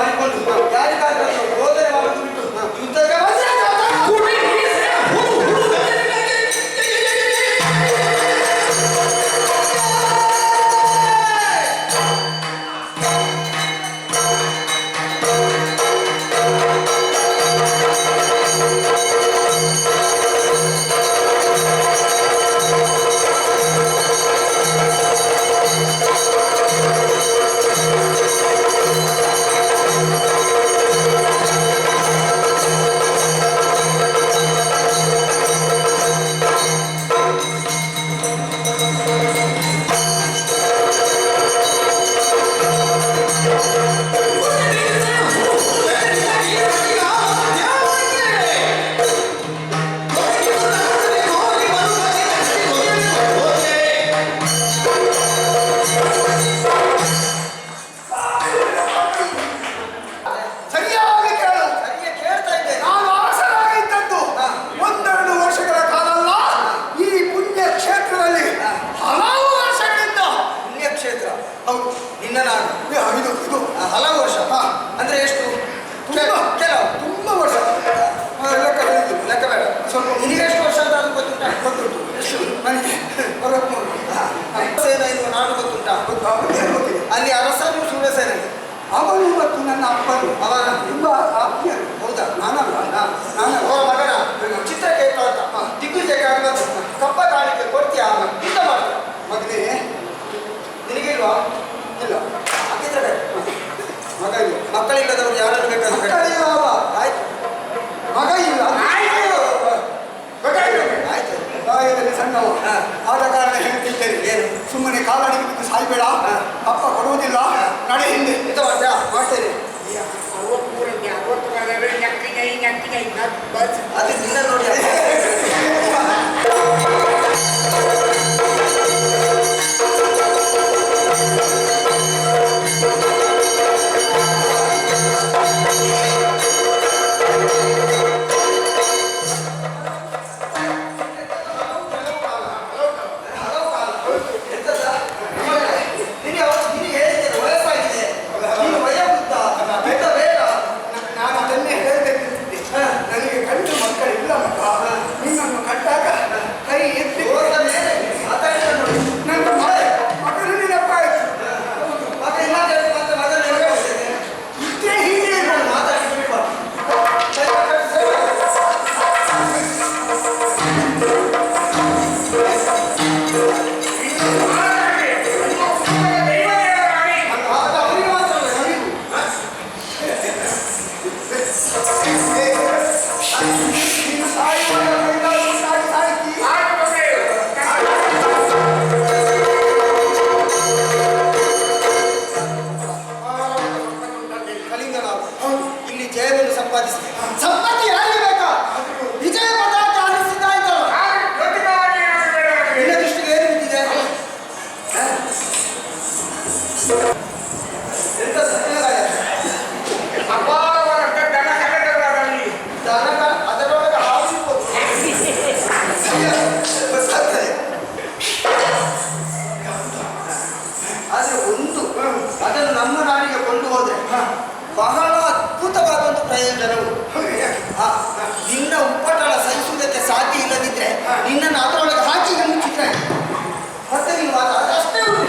ಮಾಡಿಕೊಂಡು ಯಾರಿಗಾದ್ರೂ ಬೋಧನೆ ಮಾಡುವುದು ಬಿಟ್ಟು ಯುದ್ಧಕ್ಕೆ ಹಲವು ವರ್ಷ ಅಂದ್ರೆ ಎಷ್ಟು ಕೆಲವು ತುಂಬ ವರ್ಷ ಲೆಕ್ಕ ಬೇಡ ಸ್ವಲ್ಪ ನಿನಗೆ ಎಷ್ಟು ವರ್ಷ ಅಂತ ಅದು ಗೊತ್ತುಂಟಾ ಗೊತ್ತುಂಟು ಎಷ್ಟು ನನಗೆ 63 ನಾನು ಗೊತ್ತುಂಟಾ ಅಲ್ಲಿ ಅರಸನು ಶೂರಸೇನೆ ಅವನು ಮತ್ತು ನನ್ನ ಅಪ್ಪನು ಅವರ ತುಂಬ ಆಪ್ಯರು ಹೌದಾ ನಾನಲ್ಲ ನಾನು ಅವರ ಮಗನ ಚಿತ್ರಕ್ಕೆ ದಿಗ್ವಿಜಯಕ್ಕೆ ಆಗಬೇಕು ಕಪ್ಪ ಕಾಣಿಕೆ ಕೊಡ್ತೀಯ ಯುದ್ಧ ಮಾಡ್ತಾರೆ ಮಗನೇ ನಿನಗೆ ಇಲ್ವಾ ಇಲ್ಲ ಹಾಗಿದ್ರೆ ಮಗ ಇಲ್ಲ ಮಕ್ಕಳಿಲ್ಲದವರು ಯಾರನ್ನು ಬೇಕಾದ್ರೆ ಆಯ್ತು ಮಗ ಇಲ್ಲ ಆಯ್ತು ಬಾಯಲ್ಲಿ ಸಣ್ಣವ ಆದ ಕಾರಣ ಹೇಳ್ತಿದ್ದೇನೆ ಏನು ಸುಮ್ಮನೆ ಕಾಲಡಿಗೆ ಬಿದ್ದು ಸಾಯ್ಬೇಡ ಅಪ್ಪ ಕೊಡುವುದಿಲ್ಲ ನಡೆ ಹಿಂದೆ ಇಂತ ಮಾಡ್ತೇನೆ ಅದು ನಿನ್ನ ನೋಡಿ ಇಲ್ಲಿ ಜಯವನ್ನು ಸಂಪಾದಿಸಿ ಸಂಪತ್ತಿ ಯಾರಿಗೆ